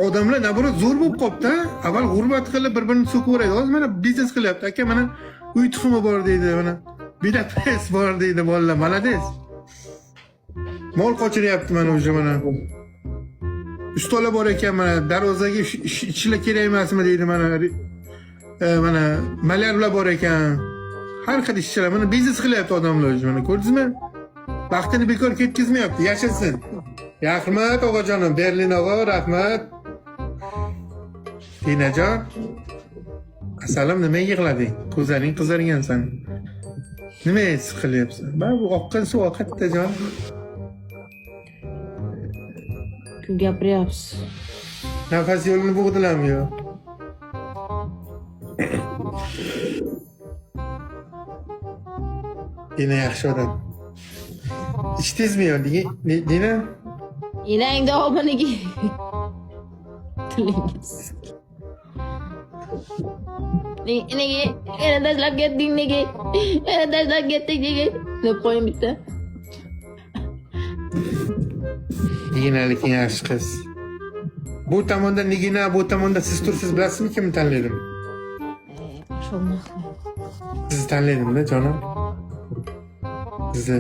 Odamlar naborat zo'r bo'lib qolibdi. Avval g'urbat qilib bir-birini so'kaveradi. Hozir mana biznes qilyapti. Aka mana uy tuxumi bor deydi, mana Budapest bor deydi bolalar. Malades. Mol qochiryapti mana o'sha mana. Ustalar bor ekan mana darvozaga ishchilar kerak emasmi deydi mana. Mana malyarlar bor ekan. Har xil ishchilar mana biznes qilyapti odamlar o'sha mana. Ko'rdingizmi? Vaqtini bekor ketkazmayapti. Yashasin. Rahmat og'ajonim, Berlin og'a, rahmat. Dinajon. Asalim, nima yig'lading? Ko'zlaring qizargan san. Nima his qilyapsan? Mana bu oqqan suv oqatda jon. Kim gapiryapsiz? Nafas yo'lini bug'dilarmi yo? Dina yaxshi odam. İçtizmi yo? Dina? Enang davominiga. Tilingiz. Nega? Yana tashlab ketding nega? Yana tashlab ketding nega? Deb qo'ying bitta. Niginalik yaxshi qiz. Bu tomonda Nigina, bu tomonda siz tursiz, bilasizmi kimni tanladim? Sho'rmoq. Sizni tanladim-da jonim. Sizni.